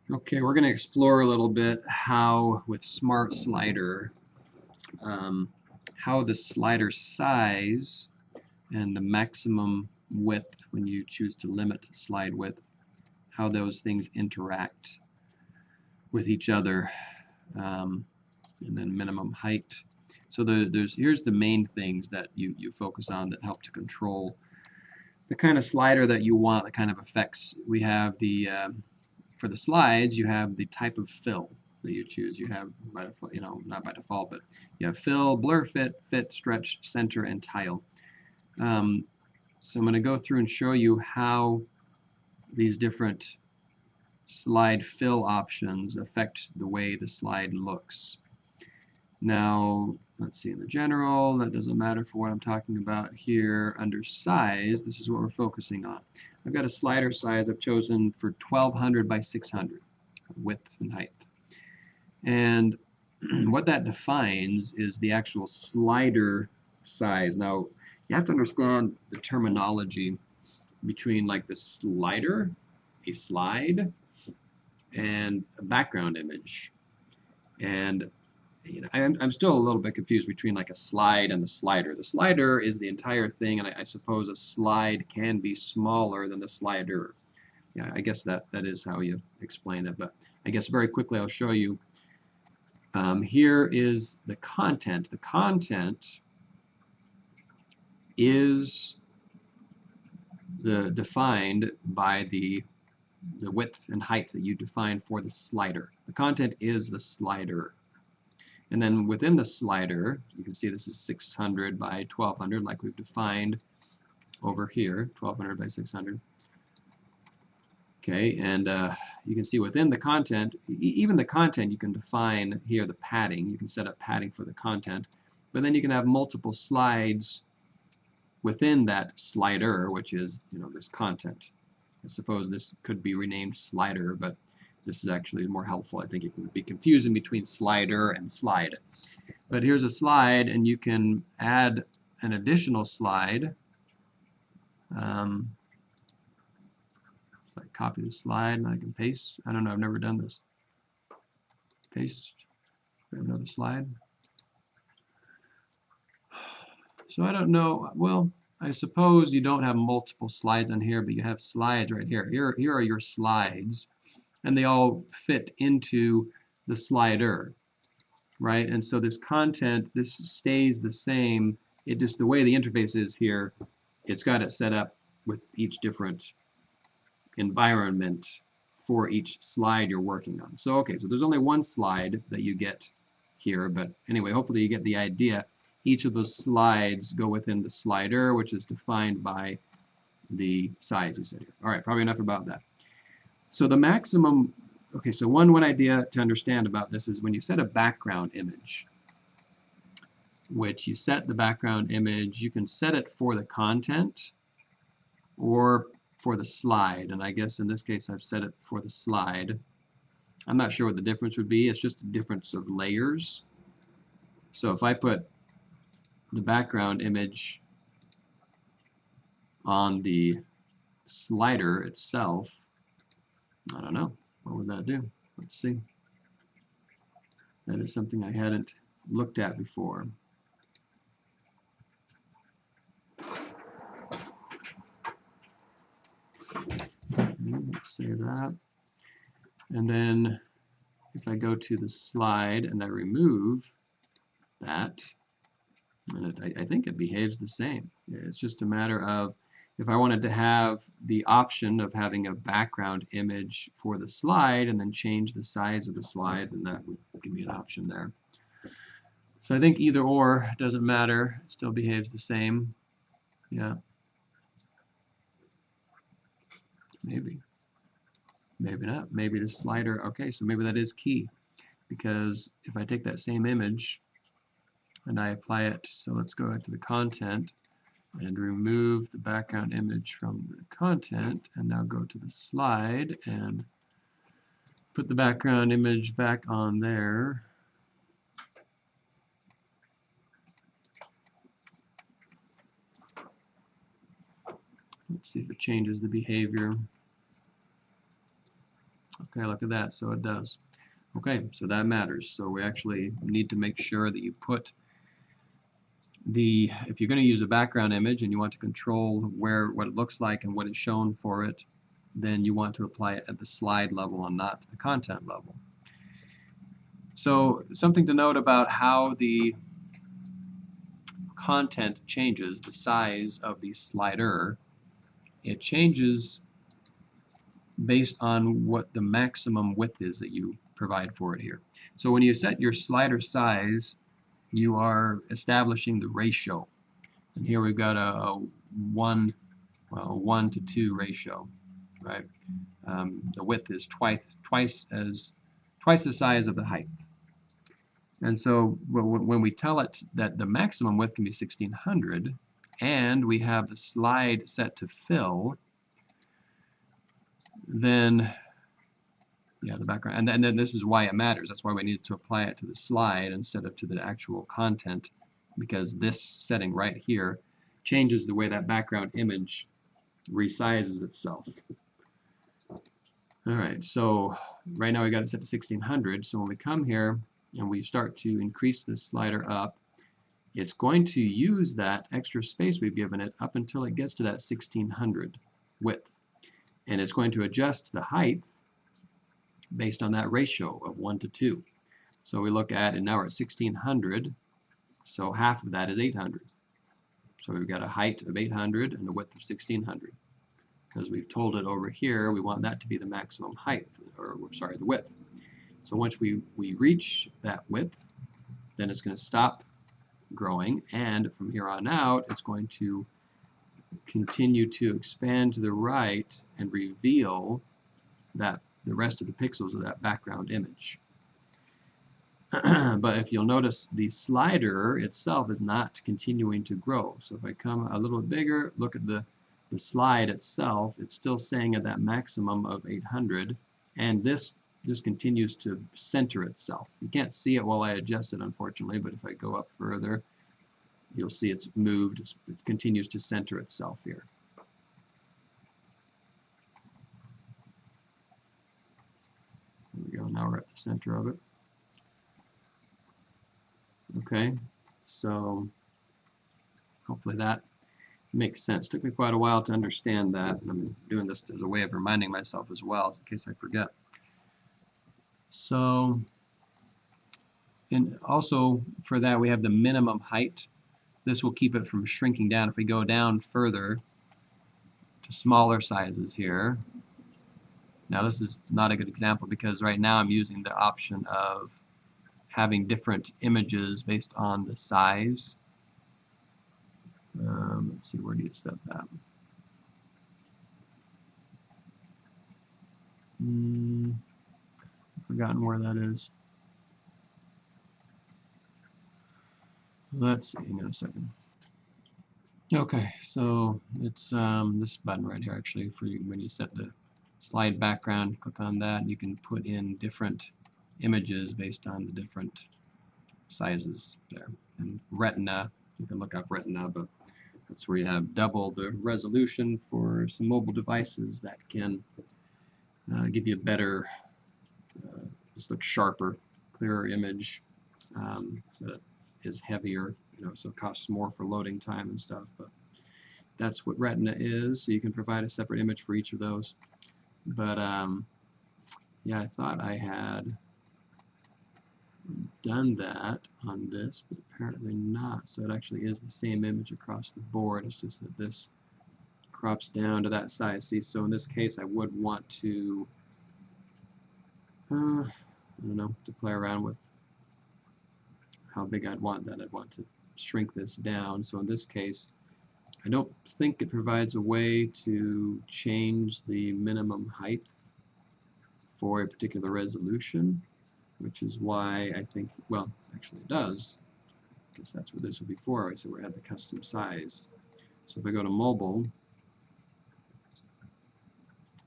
Okay, we're going to explore a little bit how with Smart Slider, um, how the slider size and the maximum width when you choose to limit slide width, how those things interact with each other, um, and then minimum height. So here's the main things that you focus on that help to control the kind of slider that you want, the kind of effects. We have for the slides, you have the type of fill that you choose. You have by default, not by default, but you have fill, blur, fit, stretch, center, and tile. So I'm going to go through and show you how these different slide fill options affect the way the slide looks. Now, let's see, in the general, that doesn't matter for what I'm talking about here. Under size, this is what we're focusing on. I've got a slider size I've chosen for 1200 by 600, width and height. And what that defines is the actual slider size. Now, you have to understand the terminology between like the slider, a slide, and a background image. And I'm still a little bit confused between like a slide and the slider. The slider is the entire thing, and I suppose a slide can be smaller than the slider. Yeah, I guess that is how you explain it, but I guess very quickly I'll show you. Here is the content. The content is defined by the width and height that you define for the slider. The content is the slider. And then within the slider, you can see this is 600 by 1200 like we've defined over here, 1200 by 600. Okay, and you can see within the content, even the content you can define here the padding. You can set up padding for the content, but then you can have multiple slides within that slider, which is this content. I suppose this could be renamed slider, but this is actually more helpful. I think it would be confusing between slider and slide. But here's a slide, and you can add an additional slide. So I copy the slide and I can paste. I don't know, I've never done this. Paste, another slide. So I don't know, well, I suppose you don't have multiple slides on here, but you have slides right here. Here are your slides, and they all fit into the slider, right? And so this content, this stays the same. It just, the way the interface is here, it's got it set up with each different environment for each slide you're working on. So okay, so there's only one slide that you get here, but anyway, hopefully you get the idea. Each of those slides go within the slider, which is defined by the size you said here. All right, probably enough about that. So the maximum, okay, so one idea to understand about this is when you set a background image, which you set the background image, you can set it for the content or for the slide, and I guess in this case I've set it for the slide. I'm not sure what the difference would be. It's just a difference of layers. So if I put the background image on the slider itself, I don't know, what would that do? Let's see. That is something I hadn't looked at before. Let's save that. And then if I go to the slide and I remove that, and I think it behaves the same. It's just a matter of if I wanted to have the option of having a background image for the slide and then change the size of the slide, then that would give me an option there. So I think either or doesn't matter. It still behaves the same. Yeah. Maybe. Maybe not. Maybe the slider, okay, so maybe that is key. Because if I take that same image and I apply it, so let's go into the content and remove the background image from the content, and now go to the slide and put the background image back on there. Let's see if it changes the behavior. Okay, look at that. So it does. Okay, so that matters. So we actually need to make sure that you put if you're going to use a background image and you want to control what it looks like and what is shown for it, then you want to apply it at the slide level and not the content level. So something to note about how the content changes, the size of the slider, it changes based on what the maximum width is that you provide for it here. So when you set your slider size, you are establishing the ratio. And here we've got a 1 to 2 ratio, right? The width is twice the size of the height. And so when we tell it that the maximum width can be 1600 and we have the slide set to fill, then yeah, the background, and then this is why it matters. That's why we need to apply it to the slide instead of to the actual content, because this setting right here changes the way that background image resizes itself. All right, so right now we got it set to 1600. So when we come here and we start to increase this slider up, it's going to use that extra space we've given it up until it gets to that 1600 width. And it's going to adjust the height based on that ratio of 1 to 2. So we look at, and now we're at 1600, so half of that is 800. So we've got a height of 800 and a width of 1600. Because we've told it over here we want that to be the maximum height, or sorry, the width. So once we reach that width, then it's going to stop growing, and from here on out it's going to continue to expand to the right and reveal that the rest of the pixels of that background image. But if you'll notice, the slider itself is not continuing to grow. So if I come a little bit bigger, look at the slide itself, it's still staying at that maximum of 800, and this just continues to center itself. You can't see it while I adjust it, unfortunately, but if I go up further, you'll see it's moved. It continues to center itself here. There we go. Now we're at the center of it. Okay, so hopefully that makes sense. Took me quite a while to understand that. I'm doing this as a way of reminding myself as well, in case I forget. So, and also for that we have the minimum height. This will keep it from shrinking down. If we go down further to smaller sizes here. Now this is not a good example because right now I'm using the option of having different images based on the size. Let's see, where do you set that? I've forgotten where that is. Let's see, hang on a second. Okay, so it's this button right here actually for you, when you set the slide background, click on that and you can put in different images based on the different sizes there. And retina, you can look up retina, but that's where you have double the resolution for some mobile devices that can give you a better, just look sharper, clearer image that is heavier, so it costs more for loading time and stuff. But that's what retina is, so you can provide a separate image for each of those. But yeah, I thought I had done that on this, but apparently not. So it actually is the same image across the board. It's just that this crops down to that size. See, so in this case I would want to I don't know, to play around with how big I'd want that. I'd want to shrink this down. So in this case I don't think it provides a way to change the minimum height for a particular resolution, which is why I think, well, actually it does, because that's what this would be for. So we have the custom size. So if I go to mobile,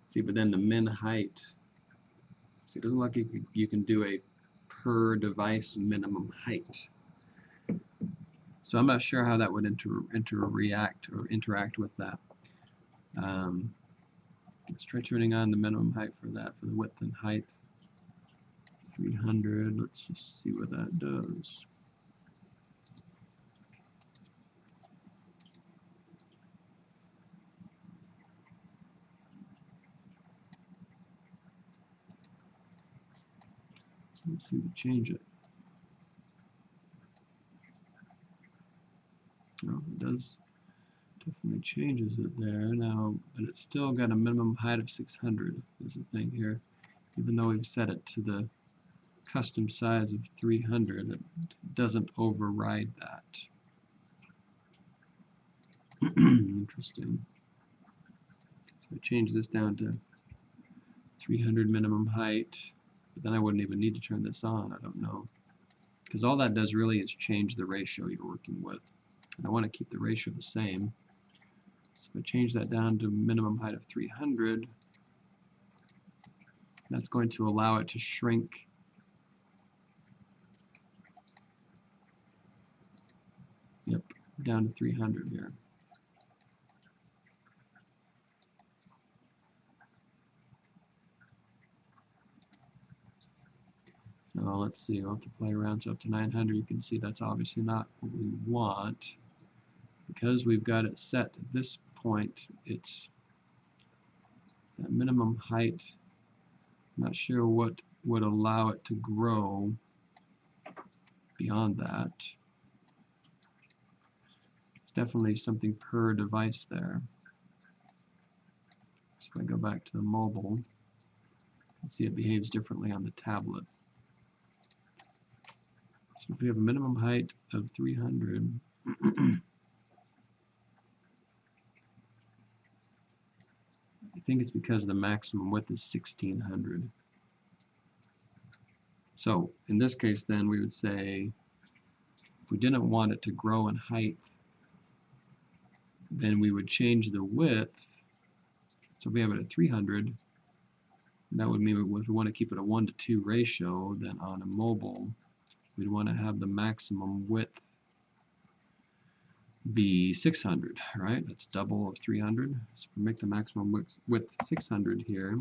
see, but then the min height, see, it doesn't look like you can do a per device minimum height. So I'm not sure how that would interact with that. Let's try turning on the minimum height for that, for the width and height. 300. Let's just see what that does. Let's see if we change it. Oh, it does. Definitely changes it there now, but it's still got a minimum height of 600 is the thing here. Even though we've set it to the custom size of 300, it doesn't override that. Interesting. So I change this down to 300 minimum height, but then I wouldn't even need to turn this on. I don't know. Because all that does really is change the ratio you're working with. And I want to keep the ratio the same. So if I change that down to minimum height of 300, that's going to allow it to shrink down to 300 here. So let's see, we'll have to play around to up to 900. You can see that's obviously not what we want. Because we've got it set at this point, it's that minimum height. I'm not sure what would allow it to grow beyond that. It's definitely something per device there. So if I go back to the mobile, you see it behaves differently on the tablet. So if we have a minimum height of 300, I think it's because the maximum width is 1600. So in this case then we would say if we didn't want it to grow in height, then we would change the width. So if we have it at 300, that would mean if we want to keep it a 1:2 ratio, then on a mobile we'd want to have the maximum width be 600, right? That's double of 300. So if we make the maximum width 600 here,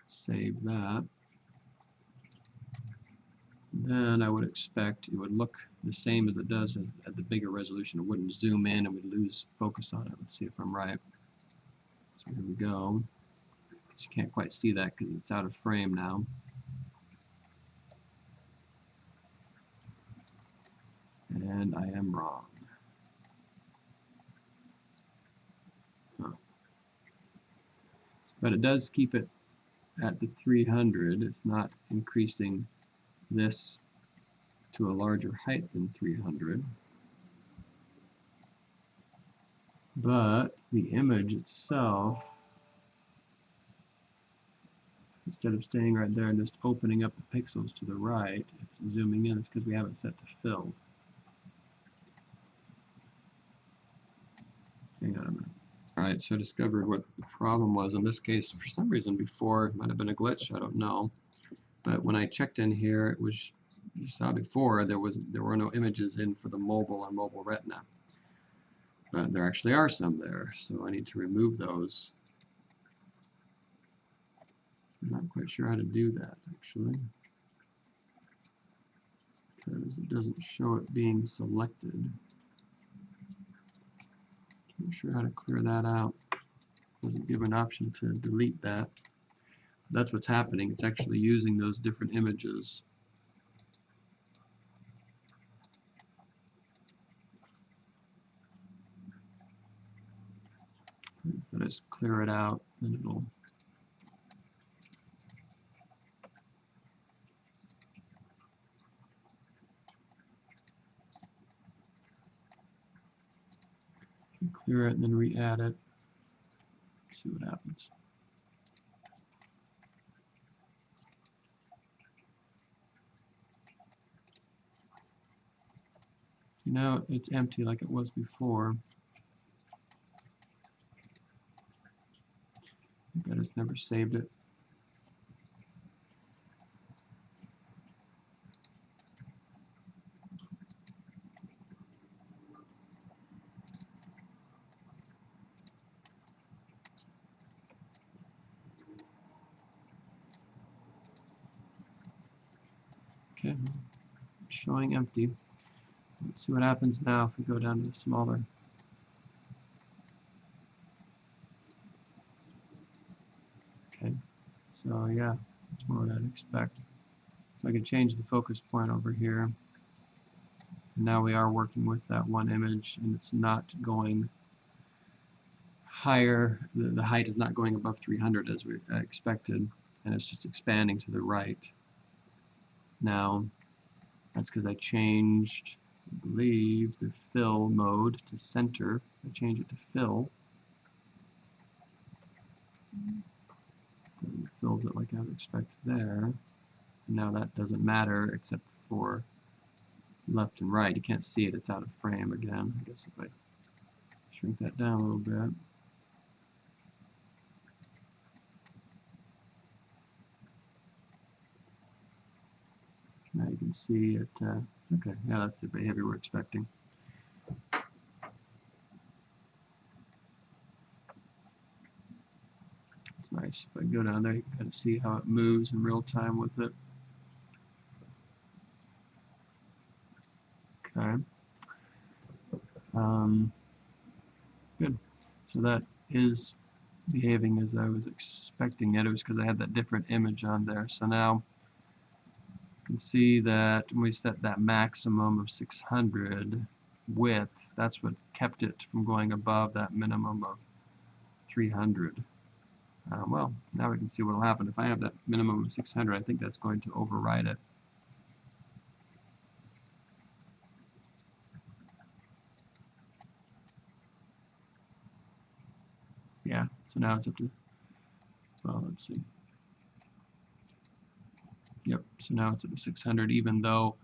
save that, then I would expect it would look the same as it does as at the bigger resolution. It wouldn't zoom in and we'd lose focus on it. Let's see if I'm right. So here we go. You can't quite see that because it's out of frame now. And I am wrong. But it does keep it at the 300. It's not increasing this to a larger height than 300. But the image itself, instead of staying right there and just opening up the pixels to the right, it's zooming in. It's because we have it set to fill. Hang on a minute. Alright, so I discovered what the problem was. In this case, for some reason before, it might have been a glitch, I don't know. But when I checked in here, it was, you saw before, there were no images in for the mobile and mobile retina. But there actually are some there, so I need to remove those. I'm not quite sure how to do that, actually, because it doesn't show it being selected. Not sure how to clear that out. Doesn't give an option to delete that. That's what's happening. It's actually using those different images. So just clear it out, and it'll clear it and then re-add it. See what happens. See, now it's empty like it was before. I just never saved it. Okay, showing empty. Let's see what happens now if we go down to the smaller. Okay, so yeah, that's more what I'd expect. So I can change the focus point over here. And now we are working with that one image, and it's not going higher. The height is not going above 300 as we expected, and it's just expanding to the right. Now, that's because I changed, I believe, the fill mode to center. I changed it to fill. It fills it like I would expect there. And now that doesn't matter except for left and right. You can't see it, it's out of frame again. I guess if I shrink that down a little bit. Now you can see it. Okay, yeah, that's the behavior we're expecting. It's nice. If I go down there, you can kind of see how it moves in real time with it. Okay. Good. So that is behaving as I was expecting it. It was because I had that different image on there. So now you can see that when we set that maximum of 600 width, that's what kept it from going above that minimum of 300. Well, now we can see what will happen. If I have that minimum of 600, I think that's going to override it. Yeah, so now it's up to, well, let's see. Yep, so now it's at the 600, even though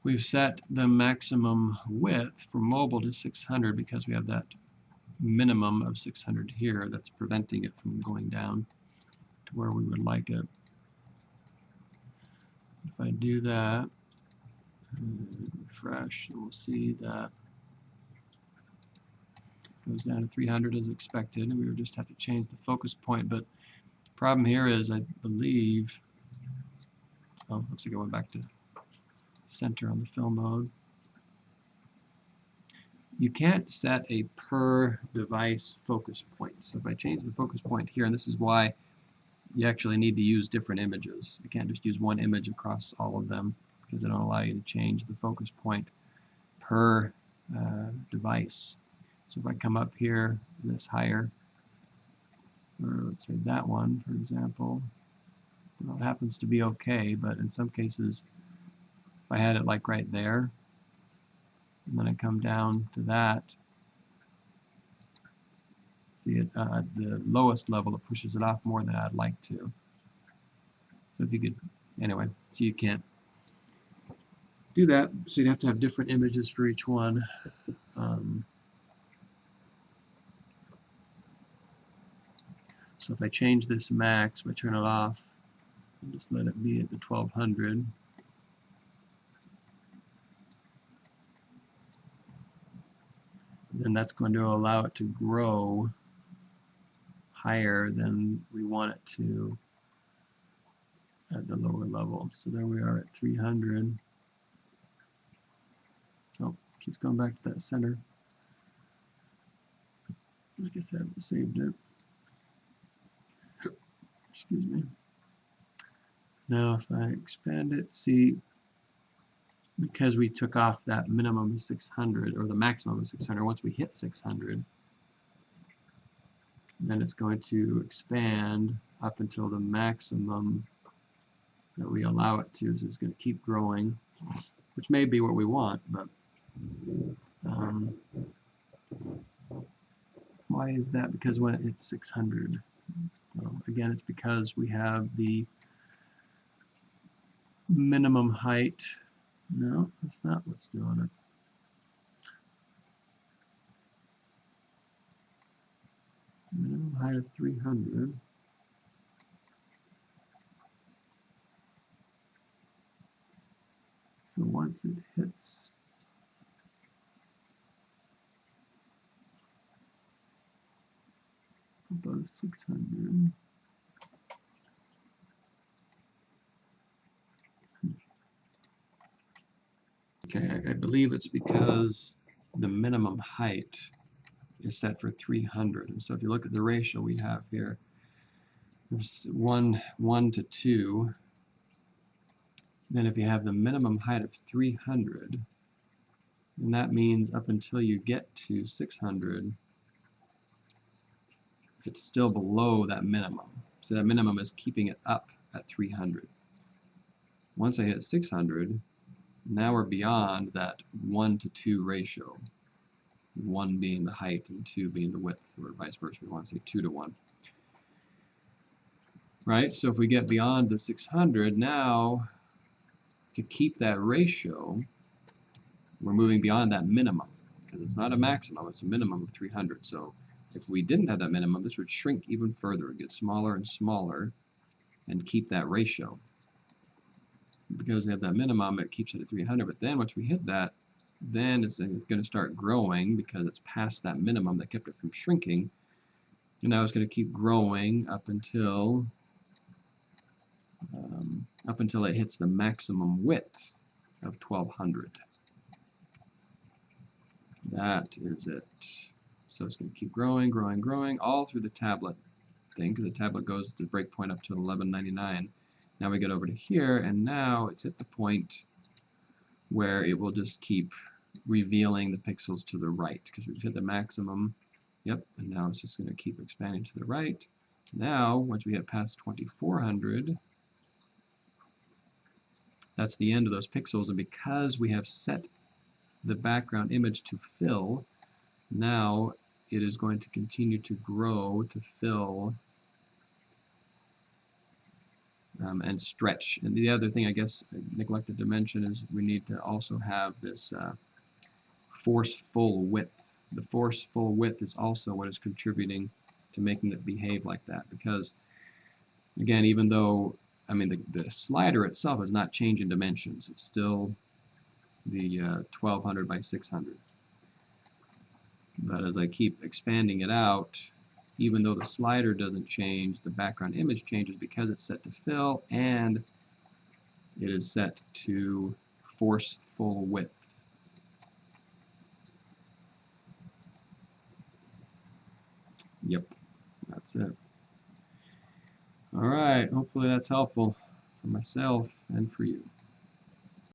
we've set the maximum width for mobile to 600 because we have that minimum of 600 here that's preventing it from going down to where we would like it. If I do that, refresh, we'll see that it goes down to 300 as expected, and we would just have to change the focus point. But the problem here is, I believe, oh, looks like I went back to center on the fill mode. You can't set a per device focus point. So if I change the focus point here, and this is why you actually need to use different images. You can't just use one image across all of them because they don't allow you to change the focus point per device. So if I come up here, this higher, or let's say that one, for example, well, it happens to be okay, but in some cases, if I had it like right there, and then I come down to that, see it at the lowest level, it pushes it off more than I'd like to. So if you could, anyway, so you can't do that, so you'd have to have different images for each one. So if I change this max, if I turn it off, and just let it be at the 1200, then that's going to allow it to grow higher than we want it to at the lower level. So there we are at 300. Oh, keeps going back to that center. Like I said, I saved it. Excuse me. Now if I expand it, see, because we took off that minimum of 600, or the maximum of 600, once we hit 600, then it's going to expand up until the maximum that we allow it to. So it's going to keep growing, which may be what we want, but why is that? Because when it hits 600, well, again, it's because we have the minimum height. No, that's not what's doing it. Minimum height of 300. So once it hits above 600, Okay, I believe it's because the minimum height is set for 300. And so if you look at the ratio we have here, there's 1 to 2. Then if you have the minimum height of 300, then that means up until you get to 600, it's still below that minimum. So that minimum is keeping it up at 300. Once I hit 600, now we're beyond that 1 to 2 ratio. 1 being the height and 2 being the width, or vice versa. We want to say 2 to 1. Right? So if we get beyond the 600, now to keep that ratio, we're moving beyond that minimum, because it's not a maximum, it's a minimum of 300. So if we didn't have that minimum, this would shrink even further, get smaller and smaller, and keep that ratio. Because we have that minimum, it keeps it at 300, but then once we hit that, then it's going to start growing because it's past that minimum that kept it from shrinking. And now it's going to keep growing up until it hits the maximum width of 1200. That is it. So it's going to keep growing, growing, growing, all through the tablet thing, because the tablet goes to breakpoint up to 1199. Now we get over to here, and now it's at the point where it will just keep revealing the pixels to the right, because we've hit the maximum. Yep, and now it's just going to keep expanding to the right. Now, once we get past 2400, that's the end of those pixels, and because we have set the background image to fill, now it is going to continue to grow to fill and stretch. And the other thing I guess I neglected to mention is we need to also have this forceful width. The forceful width is also what is contributing to making it behave like that, because again, even though the slider itself is not changing dimensions, it's still the 1200 by 600. But as I keep expanding it out, even though the slider doesn't change, the background image changes because it's set to fill and it is set to force full width. Yep, that's it. All right, hopefully that's helpful for myself and for you.